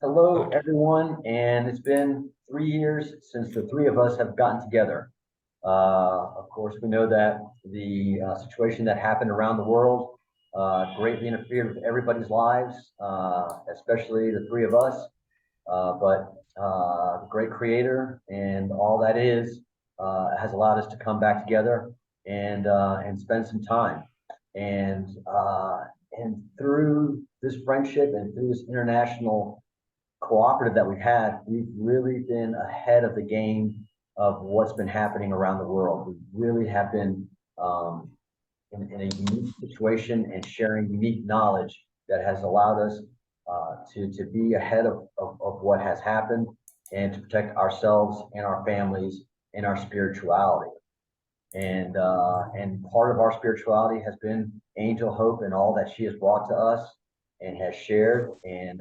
Hello, Good. everyone, and it's been 3 years since the three of us have gotten together. Of course, we know that the situation that happened around the world greatly interfered with everybody's lives, especially the three of us. But the great creator and all that is has allowed us to come back together and spend some time. And uh, and through this friendship and through this international cooperative that we've had, we've really been ahead of the game of what's been happening around the world. We really have been in a unique situation and sharing unique knowledge that has allowed us to be ahead of what has happened and to protect ourselves and our families and our spirituality. And part of our spirituality has been Angel Hope and all that she has brought to us and has shared. And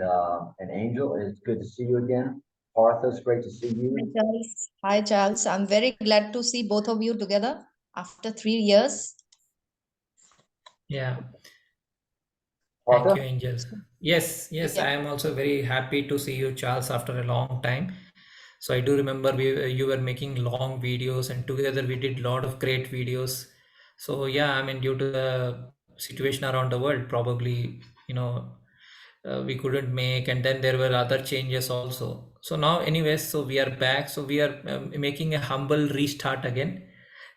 Angel, it's good to see you again. Partha, it's great to see Hi, you. Charles. Hi, Charles. I'm very glad to see both of you together after 3 years. Yeah. Thank Partha? you, Angels. Yes, I Yeah. am also very happy to see you, Charles, after a long time. So I do remember you were making long videos, and together we did a lot of great videos. So yeah, I mean, due to the situation around the world, probably we couldn't make, and then there were other changes also. So now, anyways, so we are back. So we are making a humble restart again,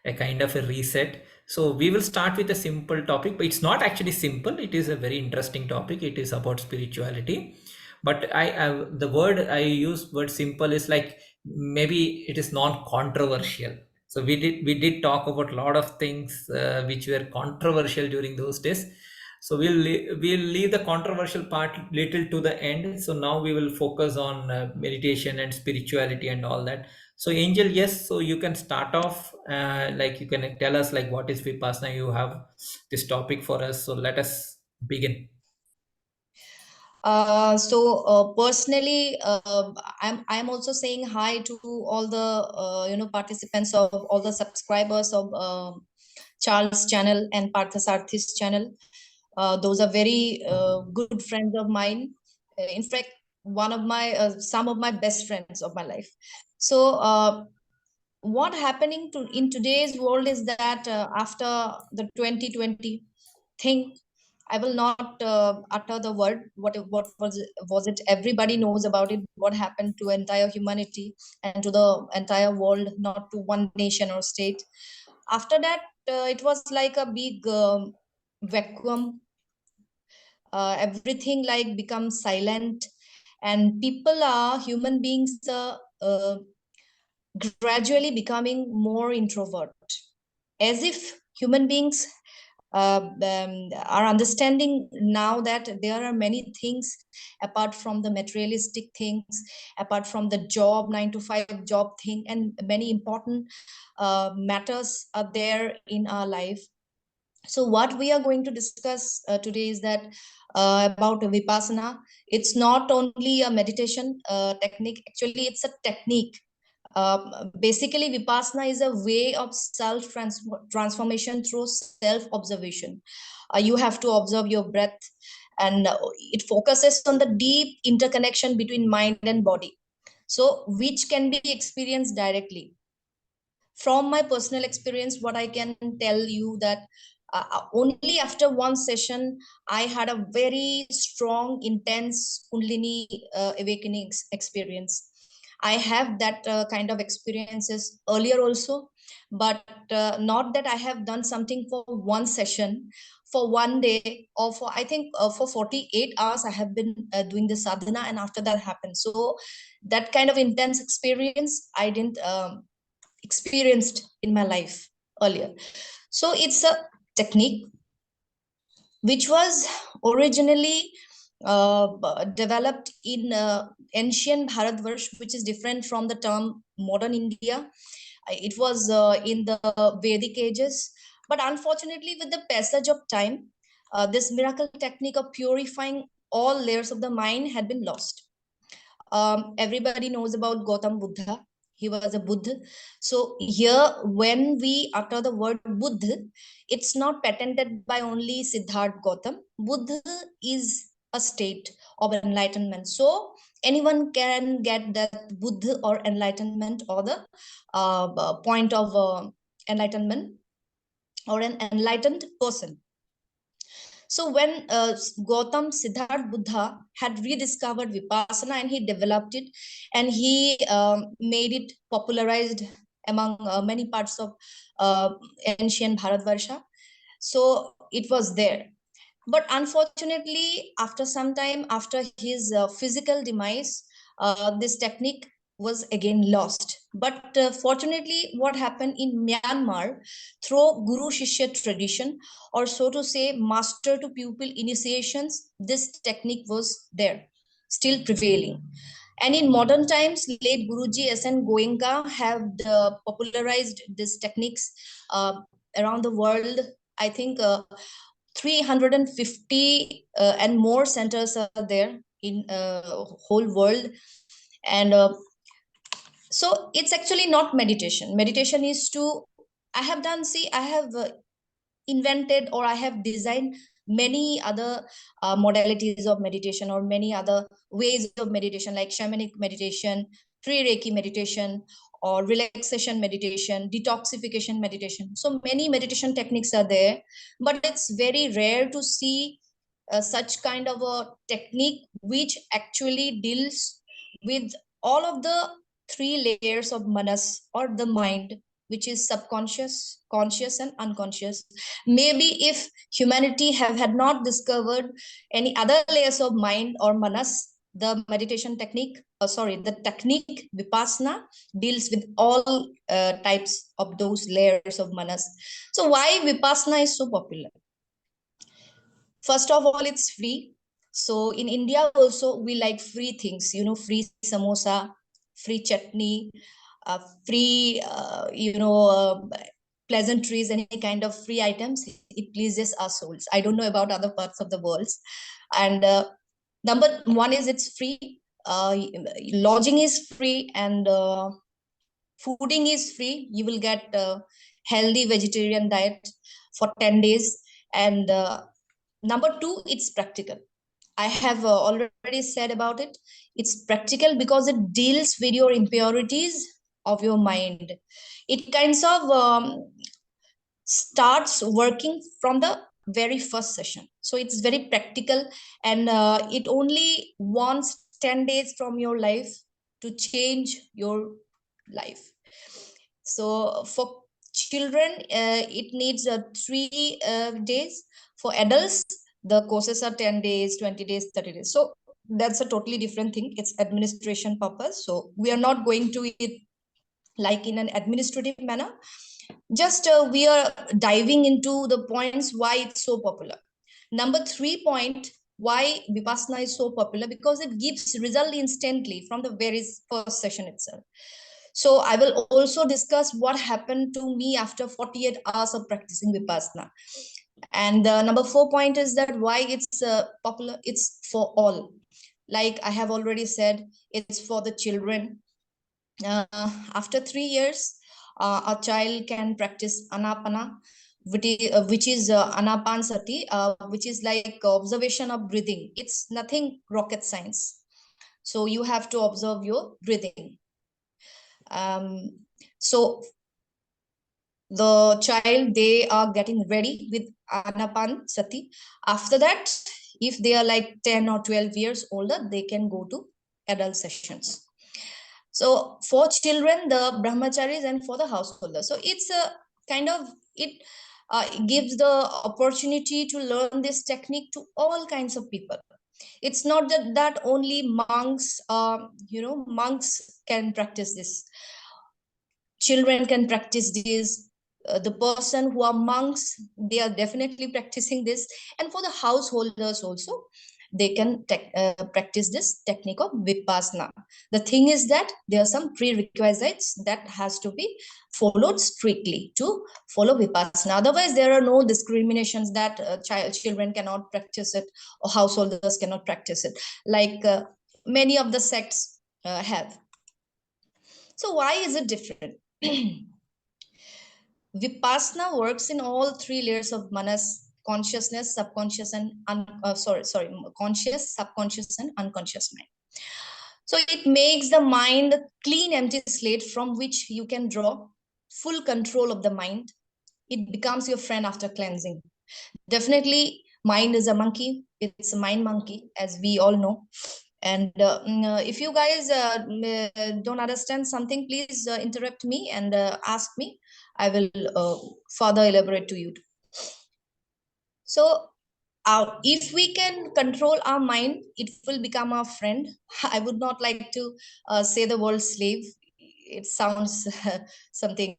a kind of a reset. So we will start with a simple topic, but it's not actually simple. It is a very interesting topic. It is about spirituality. But the word I use, word simple, is like maybe it is non-controversial. So we did talk about a lot of things which were controversial during those days. So we'll leave the controversial part little to the end. So now we will focus on meditation and spirituality and all that. So Angel, yes, so you can start off, like you can tell us like what is Vipassna. You have this topic for us, so let us begin. Personally, I'm also saying hi to all the participants of all the subscribers of Charles channel and Partha Sarthi's channel. Those are very good friends of mine. In fact, one of my some of my best friends of my life. So what happening to in today's world is that after the 2020 thing, I will not utter the word. What was it? Everybody knows about it. What happened to entire humanity and to the entire world, not to one nation or state. After that, it was like a big vacuum. Everything like becomes silent, and people are human beings. Gradually becoming more introvert, as if human beings are understanding now that there are many things apart from the materialistic things, apart from the job 9 to 5 job thing, and many important matters are there in our life. So what we are going to discuss today is that about vipassana. It's not only a meditation technique, actually it's a technique. Basically, Vipassana is a way of self transformation through self observation. You have to observe your breath, and it focuses on the deep interconnection between mind and body. So, which can be experienced directly. From my personal experience, what I can tell you that only after one session, I had a very strong, intense Kundalini awakening experience. I have that kind of experiences earlier also, but not that I have done something for one session, for one day, or for I think for 48 hours I have been doing the sadhana, and after that happened. So that kind of intense experience I didn't experienced in my life earlier. So it's a technique which was originally developed in ancient Bharatvarsh, which is different from the term modern India. It was in the Vedic ages, but unfortunately, with the passage of time, this miracle technique of purifying all layers of the mind had been lost. Everybody knows about Gautam Buddha. He was a Buddha. So here, when we utter the word Buddha, it's not patented by only Siddharth Gautam. Buddha is a state of enlightenment. So anyone can get that Buddha or enlightenment, or the point of enlightenment, or an enlightened person. So when Gautam Siddharth Buddha had rediscovered Vipassana, and he developed it, and he made it popularized among many parts of ancient Bharatvarsha. So it was there. But unfortunately, after some time, after his physical demise, this technique was again lost. But fortunately, what happened in Myanmar, through Guru Shishya tradition, or so to say, master to pupil initiations, this technique was there, still prevailing. And in modern times, late Guruji S.N. Goenka have popularized these techniques around the world. I think 350 and more centers are there in whole world. And so it's actually not meditation. Meditation is to, I have done, see, I have invented, or I have designed many other modalities of meditation, or many other ways of meditation, like shamanic meditation, free Reiki meditation, or relaxation meditation, detoxification meditation. So many meditation techniques are there, but it's very rare to see such kind of a technique which actually deals with all of the three layers of manas, or the mind, which is subconscious, conscious, and unconscious. Maybe if humanity have had not discovered any other layers of mind or manas, the meditation technique, the technique Vipassana deals with all types of those layers of manas. So why Vipassana is so popular? First of all, it's free. So in India also, we like free things, free samosa, free chutney, free, pleasantries, any kind of free items. It pleases our souls. I don't know about other parts of the world. And number one is it's free. Lodging is free, and fooding is free. You will get healthy vegetarian diet for 10 days. And number two, it's practical. I have already said about it. It's practical because it deals with your impurities of your mind. It kinds of starts working from the very first session. So it's very practical, and it only wants 10 days from your life to change your life. So for children, it needs 3 days. For adults, the courses are 10 days, 20 days, 30 days. So that's a totally different thing. It's administration purpose. So we are not going to it like in an administrative manner. Just we are diving into the points why it's so popular. Number 3 point, why Vipassana is so popular, because it gives result instantly from the very first session itself. So I will also discuss what happened to me after 48 hours of practicing Vipassana. And number 4 point is that why it's popular. It's for all. Like I have already said, it's for the children. After 3 years, a child can practice anapana, which is anapansati, which is like observation of breathing. It's nothing rocket science. So you have to observe your breathing. So the child, they are getting ready with anapansati. After that, if they are like 10 or 12 years older, they can go to adult sessions. So for children, the brahmacharis, and for the householders. So it's a kind of, it gives the opportunity to learn this technique to all kinds of people. It's not that only monks, monks can practice this. Children can practice this. The person who are monks, they are definitely practicing this. And for the householders also, they can practice this technique of Vipassana. The thing is that there are some prerequisites that has to be followed strictly to follow Vipassana. Otherwise, there are no discriminations that children cannot practice it, or householders cannot practice it, like many of the sects have. So why is it different? Vipassana works in all three layers of manas: consciousness, subconscious, and conscious, subconscious, and unconscious mind. So it makes the mind a clean, empty slate from which you can draw full control of the mind. It becomes your friend after cleansing. Definitely, mind is a monkey. It's a mind monkey, as we all know. And if you guys don't understand something, please interrupt me and ask me. I will further elaborate to you. So, if we can control our mind, it will become our friend. I would not like to say the word slave. It sounds something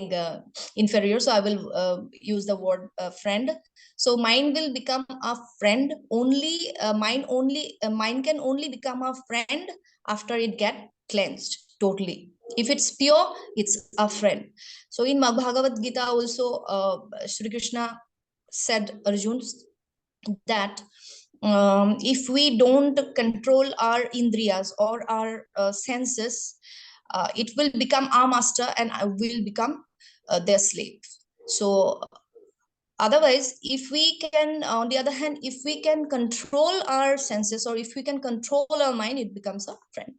inferior, so I will use the word friend. So mind will become a friend only. Mind can only become a friend after it get cleansed totally. If it's pure, it's a friend. So in Bhagavad Gita also, Shri Krishna said Arjun that if we don't control our indriyas or our senses, it will become our master and I will become their slave. So otherwise, if we can, on the other hand, if we can control our senses or if we can control our mind, it becomes a friend.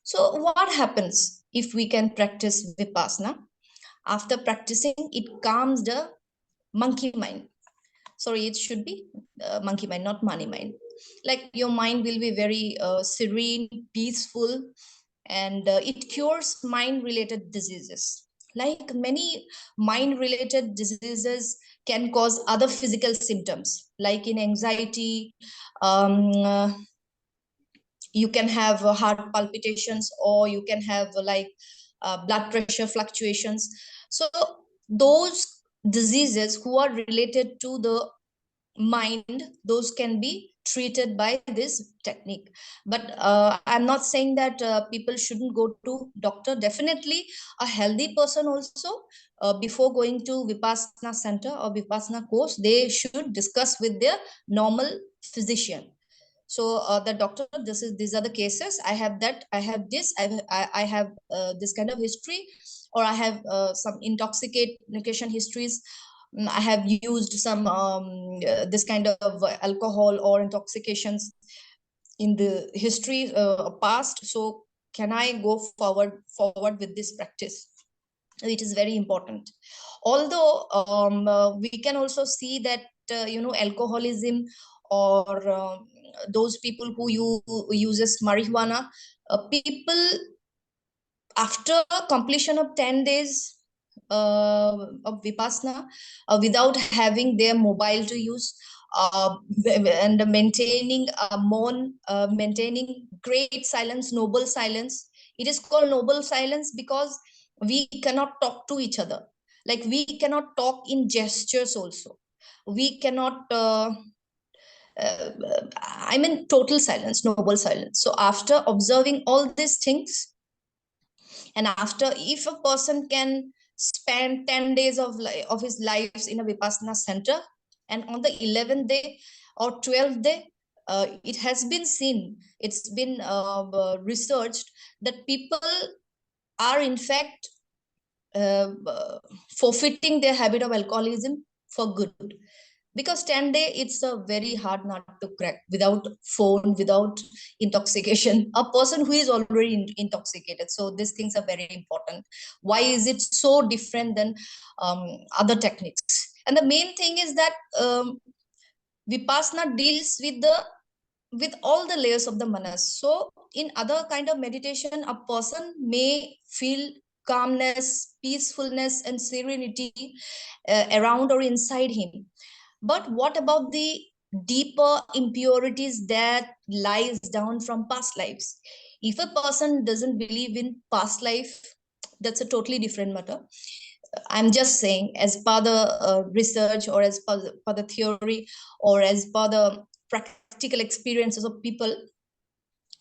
So what happens if we can practice Vipassna? After practicing, it calms the monkey mind. Sorry, it should be monkey mind, not money mind. Like your mind will be very serene, peaceful, and it cures mind related diseases. Like many mind related diseases can cause other physical symptoms, like in anxiety, um, uh, you can have heart palpitations, or you can have blood pressure fluctuations. So those diseases who are related to the mind, those can be treated by this technique. But I'm not saying that people shouldn't go to doctor. Definitely a healthy person also, before going to Vipassana center or Vipassana course, they should discuss with their normal physician. So the doctor, these are the cases, I have that, I have this, I have this kind of history, or I have some intoxication histories. I have used some this kind of alcohol or intoxications in the history past. So can I go forward with this practice? It is very important. Although we can also see that alcoholism, or those people who uses marijuana, people after completion of 10 days of Vipassana, without having their mobile to use, and maintaining a maintaining great silence, noble silence. It is called noble silence because we cannot talk to each other. Like we cannot talk in gestures also. We cannot I mean total silence, noble silence. So after observing all these things, and after, if a person can spend 10 days of his lives in a Vipassana center, and on the 11th day or 12th day, it has been seen, it's been researched that people are in fact forfeiting their habit of alcoholism for good. Because 10 day, it's a very hard nut to crack without phone, without intoxication, a person who is already intoxicated. So these things are very important. Why is it so different than other techniques? And the main thing is that Vipassana deals with all the layers of the manas. So in other kind of meditation, a person may feel calmness, peacefulness, and serenity around or inside him. But what about the deeper impurities that lies down from past lives? If a person doesn't believe in past life, that's a totally different matter. I'm just saying, as per the research, or as per the theory, or as per the practical experiences of people,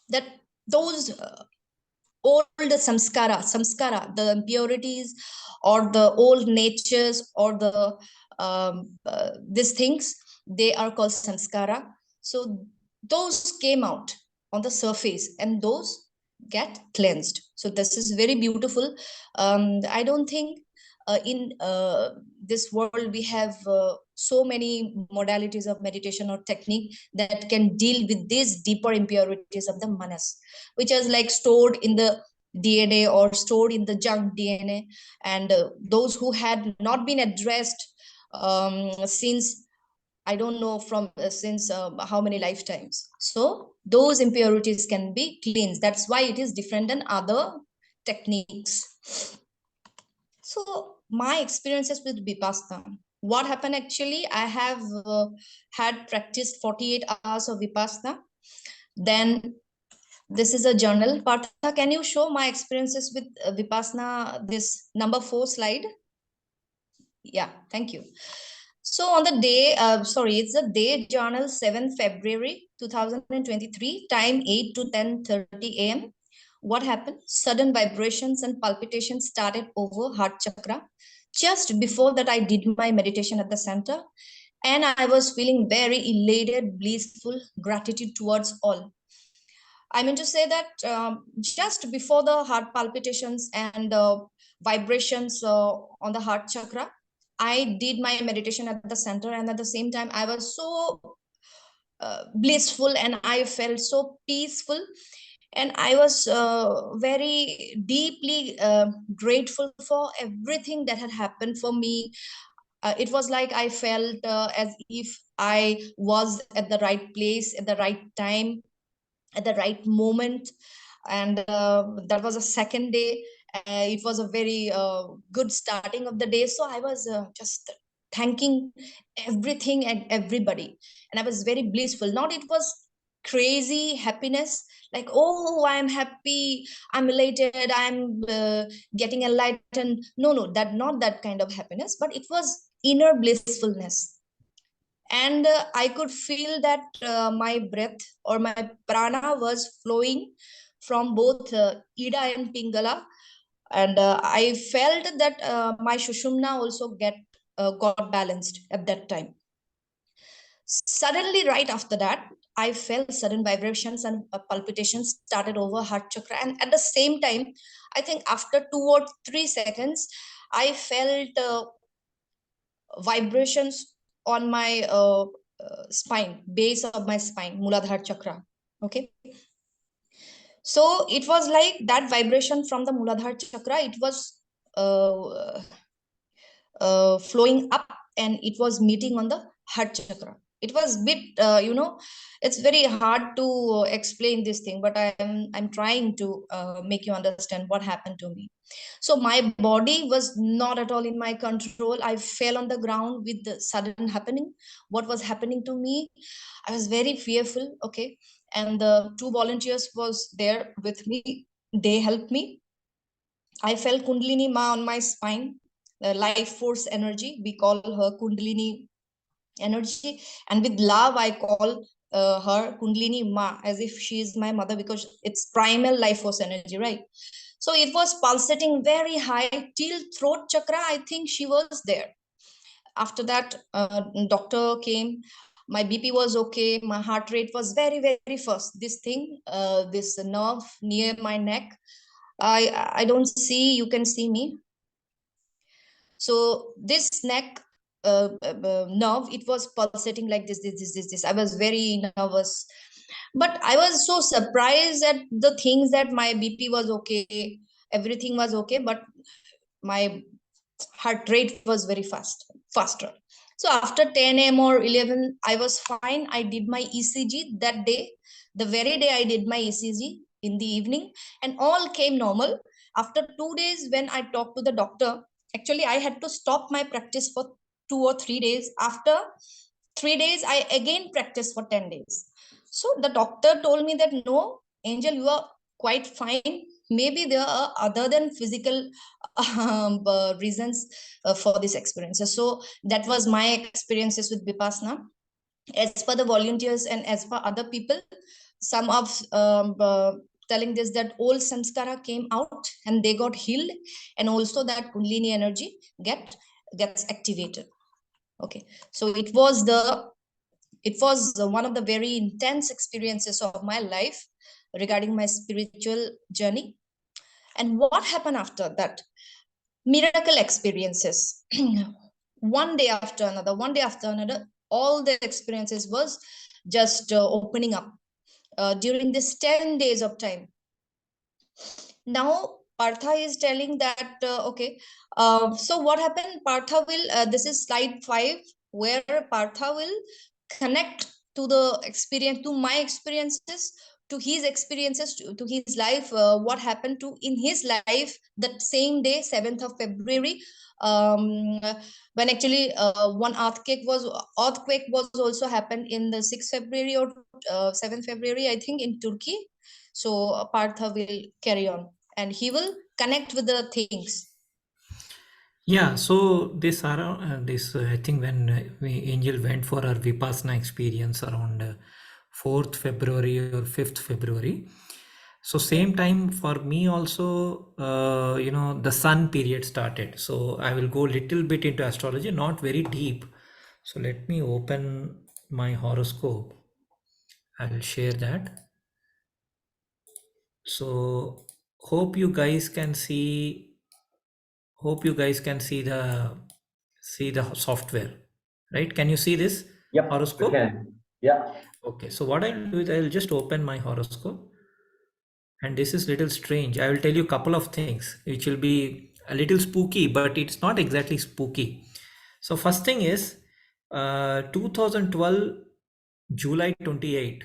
that those old samskara, the impurities, or the old natures, or the these things, they are called samskara. So those came out on the surface, and those get cleansed. So this is very beautiful. I don't think in this world we have so many modalities of meditation or technique that can deal with these deeper impurities of the manas, which is like stored in the DNA or stored in the junk DNA, and those who had not been addressed since I don't know from since how many lifetimes. So those impurities can be cleansed. That's why it is different than other techniques. So my experiences with Vipassana. What happened actually? I have had practiced 48 hours of Vipassana. Then this is a journal. Partha, can you show my experiences with Vipassana, this number 4 slide? Yeah, thank you. So on the day, it's the day journal 7th February 2023, time 8 to 10:30 a.m. What happened? Sudden vibrations and palpitations started over heart chakra. Just before that, I did my meditation at the center, and I was feeling very elated, blissful, gratitude towards all. I mean to say that just before the heart palpitations and vibrations on the heart chakra, I did my meditation at the center, and at the same time, I was so blissful and I felt so peaceful. And I was very deeply grateful for everything that had happened for me. It was like I felt as if I was at the right place at the right time at the right moment. And that was a second day. It was a very good starting of the day, so I was just thanking everything and everybody, and I was very blissful. Not it was crazy happiness like, oh, I'm happy, I'm elated, I'm getting enlightened. No, no, that not that kind of happiness, but it was inner blissfulness. And I could feel that my breath or my prana was flowing from both ida and pingala. And I felt that my shushumna also got balanced at that time. Suddenly right after that, I felt sudden vibrations and palpitations started over heart chakra, and at the same time, I think after 2 or 3 seconds, I felt vibrations on my spine, base of my spine, Muladhara chakra. Okay. So it was like that vibration from the Muladhara chakra, it was uh, flowing up and it was meeting on the heart chakra. It was bit, it's very hard to explain this thing, but I'm trying to make you understand what happened to me. So my body was not at all in my control. I fell on the ground with the sudden happening. What was happening to me? I was very fearful. Okay. And the two volunteers was there with me. They helped me. I felt Kundalini Ma on my spine, the life force energy. We call her Kundalini energy. And with love, I call her Kundalini Ma, as if she is my mother, because it's primal life force energy, right? So it was pulsating very high till throat chakra. I think she was there. After that, doctor came. My BP was okay. My heart rate was very, very fast. This thing, this nerve near my neck, I don't see. You can see me. So this neck nerve, it was pulsating like this. I was very nervous, but I was so surprised at the things that my BP was okay, everything was okay, but my heart rate was very faster. So after 10 a.m. or 11, I was fine. I did my ECG that day, the very day I did my ECG in the evening, and all came normal. After 2 days, when I talked to the doctor, actually, I had to stop my practice for 2 or 3 days. After 3 days, I again practiced for 10 days. So the doctor told me that no, Angel, you are quite fine. Maybe there are other than physical reasons for this experiences. So that was my experiences with Vipassana. As per the volunteers and as per other people, some of telling this that old samskara came out and they got healed, and also that Kundalini energy gets activated. Okay, so it was one of the very intense experiences of my life regarding my spiritual journey. And what happened after that? miracle experiences. One day after another, one day after another, all the experiences was just opening up during this 10 days of time. Now Partha is telling that okay, so what happened? Partha will this is slide 5, where Partha will connect to the experience, to my experiences, to his experiences, to his life, what happened to in his life that same day, 7th of February, um, when actually one earthquake was also happened in the 6th February or 7th February, I think, in Turkey. So Partha will carry on and he will connect with the things. Yeah, so this around this I think when Angel went for her Vipassna experience around 4th February or 5th February. So same time for me also, the sun period started. So I will go little bit into astrology, not very deep. So let me open my horoscope. I will share that. So hope you guys can see the software, right? Can you see this Yep, we horoscope? can. Yeah. Okay, so what I'll do is I'll just open my horoscope, and this is little strange. I will tell you a couple of things which will be a little spooky, but it's not exactly spooky. So first thing is 2012 July 28,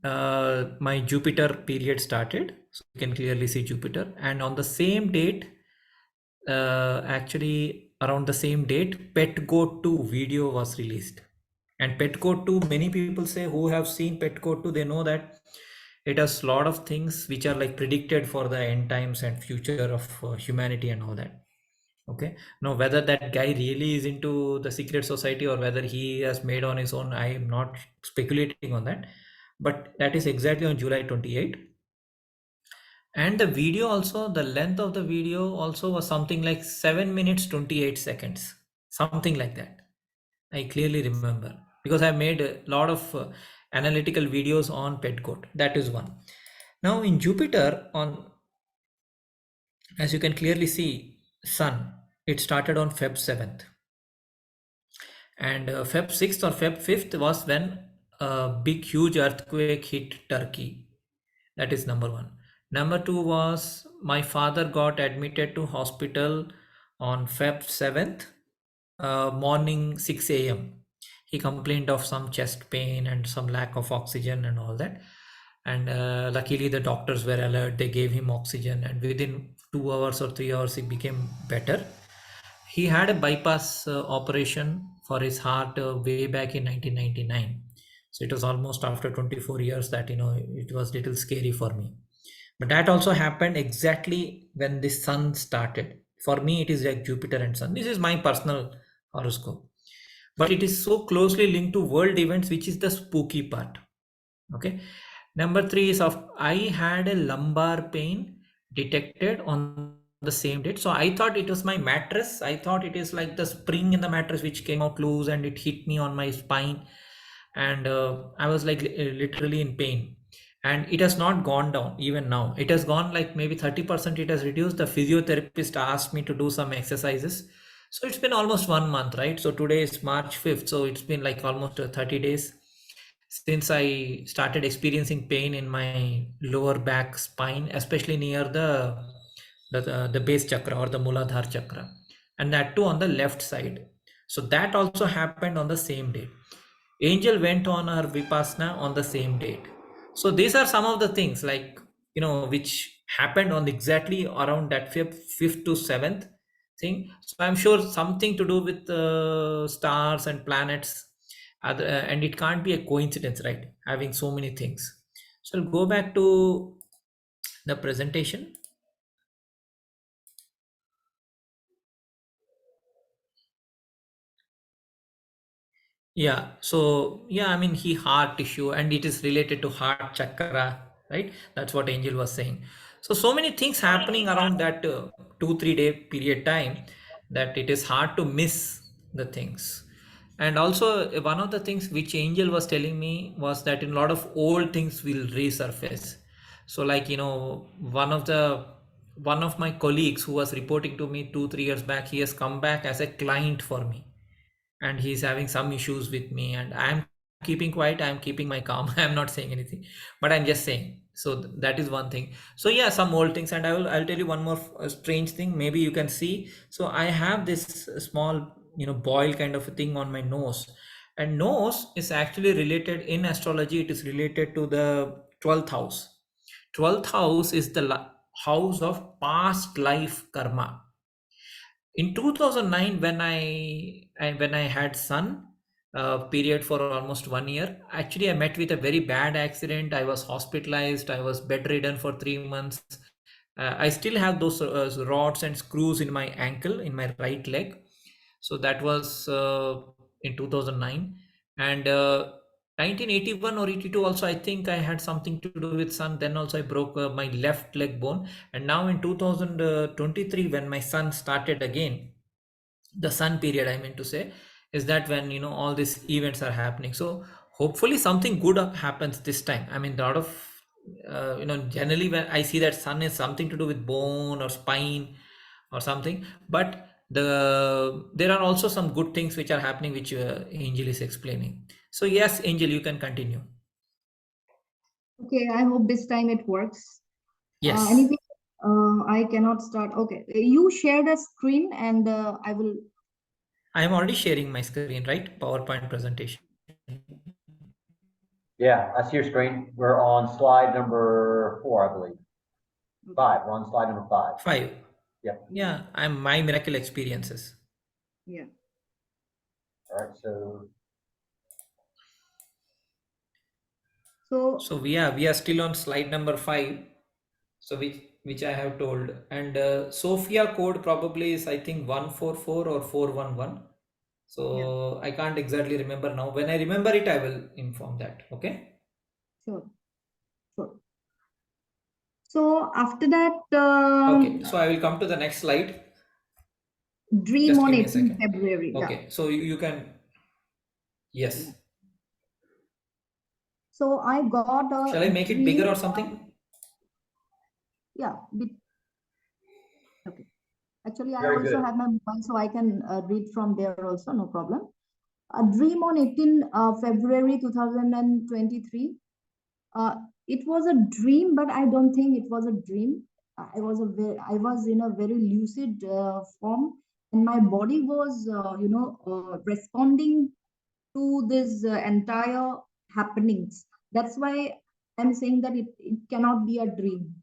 my Jupiter period started. So you can clearly see Jupiter, and on the same date, actually around the same date, Pet Goat 2 video was released. And Pet Goat 2, many people say who have seen Pet Goat 2, they know that it has a lot of things which are like predicted for the end times and future of humanity and all that. Okay, now whether that guy really is into the secret society or whether he has made on his own, I am not speculating on that, but that is exactly on July 28. And the video also, the length of the video also was something like 7 minutes 28 seconds, something like that. I clearly remember because I made a lot of analytical videos on Petcoat. That is one. Now in Jupiter, on as you can clearly see, Sun, it started on Feb 7th, and Feb 6th or Feb 5th was when a big huge earthquake hit Turkey. That is number one. Number two was my father got admitted to hospital on Feb 7th, morning 6 a.m. He complained of some chest pain and some lack of oxygen and all that. And luckily, the doctors were alert. They gave him oxygen, and within 2 hours or 3 hours, he became better. He had a bypass operation for his heart way back in 1999. So it was almost after 24 years that it was little scary for me. But that also happened exactly when the sun started. For me, it is like Jupiter and Sun. This is my personal horoscope, but it is so closely linked to world events, which is the spooky part. Okay. Number three is of I had a lumbar pain detected on the same date. So I thought it was my mattress. I thought it is like the spring in the mattress which came out loose and it hit me on my spine. And I was like literally in pain. And it has not gone down even now. It has gone like maybe 30%. It has reduced. The physiotherapist asked me to do some exercises. So it's been almost 1 month, right? So today is March 5th. So it's been like almost 30 days since I started experiencing pain in my lower back spine, especially near the base chakra or the Muladhara chakra, and that too on the left side. So that also happened on the same day. Angel went on her Vipassna on the same date. So these are some of the things like which happened on exactly around that fifth to seventh thing. So I'm sure something to do with stars and planets, and it can't be a coincidence, right? Having so many things. So I'll go back to the presentation. Yeah, so yeah, I mean, he heart tissue and it is related to heart chakra, right? That's what Angel was saying. So many things happening around that 2 3 day period time that it is hard to miss the things. And also, one of the things which Angel was telling me was that a lot of old things will resurface. So, like, one of the one of my colleagues who was reporting to me 2 3 years back, he has come back as a client for me, and he's having some issues with me, and I'm keeping quiet, I'm keeping my calm. I'm not saying anything, but I'm just saying. So that is one thing. So yeah, some old things. And I'll tell you one more strange thing, maybe you can see. So I have this small, boil kind of a thing on my nose, and nose is actually related in astrology, it is related to the 12th house. 12th house is the house of past life karma. In 2009, when I had son, period for almost 1 year, actually I met with a very bad accident. I was hospitalized, I was bedridden for 3 months. I still have those rods and screws in my ankle, in my right leg. So that was in 2009. And 1981 or 82 also, I think I had something to do with sun. Then also I broke my left leg bone. And now in 2023, when my son started again, the sun period, I meant to say, is that when all these events are happening. So hopefully something good happens this time. I mean, a lot of generally when I see that sun is something to do with bone or spine or something, but there are also some good things which are happening, which Angel is explaining. So yes, Angel, you can continue. Okay, I hope this time it works. Yes, Anyway, I cannot start. Okay, you share the screen and I will. I am already sharing my screen, right? PowerPoint presentation. Yeah, I see your screen. We're on slide number 4, I believe. 5. We're on slide number 5. 5. Yep. Yeah, I'm my miracle experiences. Yeah. All right. So So we are still on slide number 5. So which I have told, and Sophia code probably is, I think, 144 or 411. Yeah. So I can't exactly remember now. When I remember it, I will inform that. Okay. Sure. Sure. So after that, Okay. So I will come to the next slide. dream Just on give me a 18th second. February. Yeah. Okay. So you can, Yeah. yes. So I got Shall I a make it dream. bigger or something? Yeah. Okay. Actually, I very also good. have my mobile, so I can read from there also, no problem. A dream on 18 February 2023. Uh, it was a dream, but I don't think it was a dream. I was in a very lucid form, and my body was, responding to this entire happenings. That's why I'm saying that it cannot be a dream.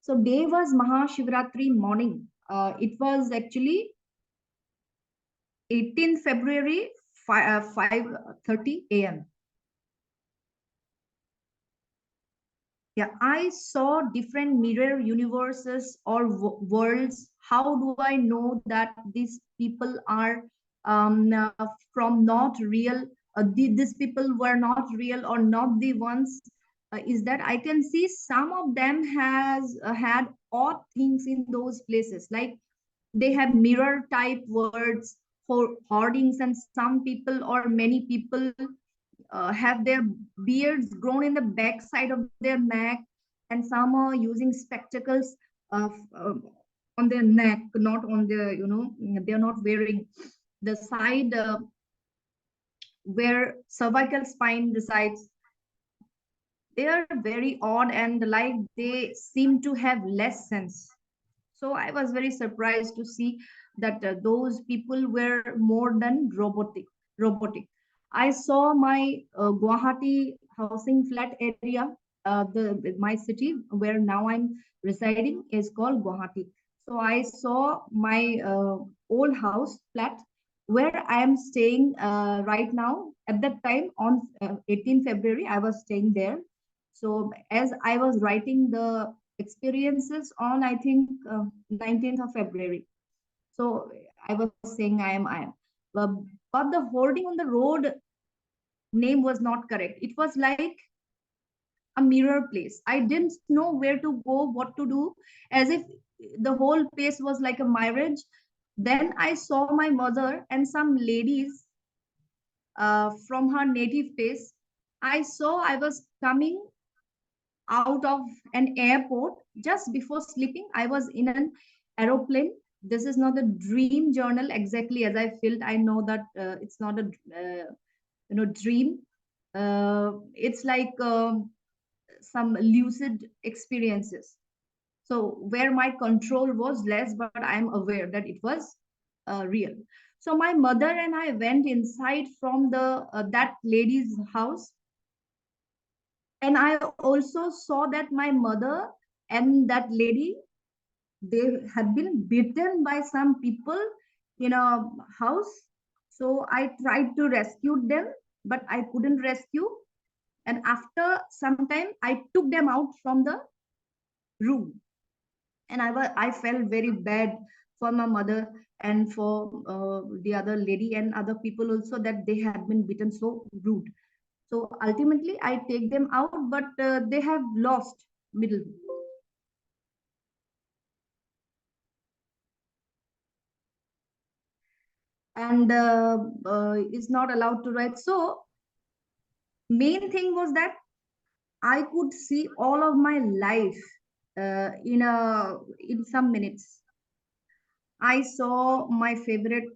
So day was Mahashivratri morning. It was actually 18th February, 5:30 a.m. Yeah, I saw different mirror universes or worlds. How do I know that these people are from not real? These people were not real or not the ones. Is that I can see some of them has had odd things in those places, like they have mirror type words for hoardings, and some people or many people have their beards grown in the back side of their neck, and some are using spectacles uh, uh, on their neck, not on their, they're not wearing the side where cervical spine resides. They are very odd and like they seem to have less sense. So I was very surprised to see that those people were more than robotic. I saw my Guwahati housing flat area. The my city where now I'm residing is called Guwahati. So I saw my old house flat where I am staying right now. At that time, on 18 February, I was staying there. So as I was writing the experiences on, I think, 19th of February. So I was saying I am. But, but the hoarding on the road name was not correct. It was like a mirror place. I didn't know where to go, what to do, as if the whole place was like a mirage. Then I saw my mother and some ladies from her native place. I saw I was coming out of an airport just before sleeping. I was in an aeroplane. This is not a dream journal exactly as I felt. I know that it's not a dream. It's like some lucid experiences. So where my control was less, but I'm aware that it was real. So my mother and I went inside from the that lady's house, and I also saw that my mother and that lady, they had been beaten by some people in a house. So I tried to rescue them, but I couldn't rescue. And after some time, I took them out from the room, and I felt very bad for my mother and for the other lady and other people also, that they had been beaten so rude. So ultimately, I take them out, but they have lost middle. And is not allowed to write. So main thing was that I could see all of my life in some minutes. I saw my favorite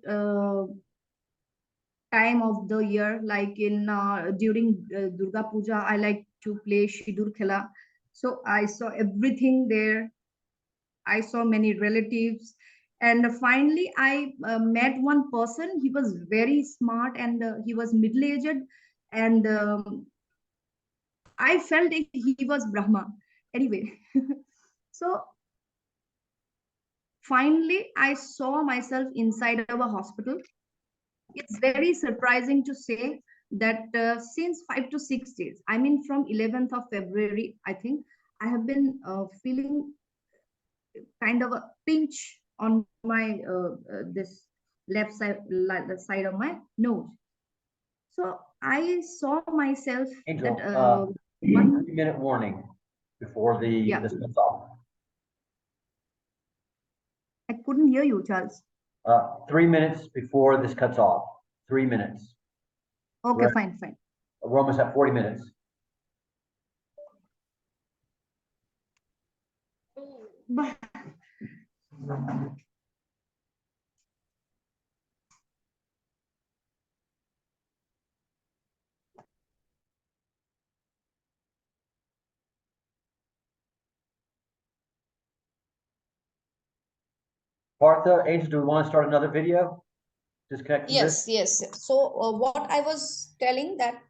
time of the year, like in during Durga Puja, I like to play Shidur Khela. So I saw everything there. I saw many relatives. And finally, I met one person. He was very smart, and he was middle aged. And I felt he was Brahma. Anyway, so finally, I saw myself inside of a hospital. It's very surprising to say that since 5 to 6 days, I mean from 11th of February, I think, I have been feeling kind of a pinch on my this left side, the side of my nose. So I saw myself Angel, that one, 3-minute warning before yeah, this cuts off. I couldn't hear you, Charles. 3 minutes before this cuts off. 3 minutes. Okay, Right. fine. We're almost at 40 minutes. But Partha, Angel, do we want to start another video? Disconnect from this? Yes. So what I was telling that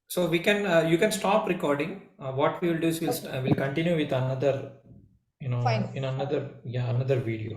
So we can you can stop recording. What we will do is we'll continue with another, fine. in another, yeah, another video.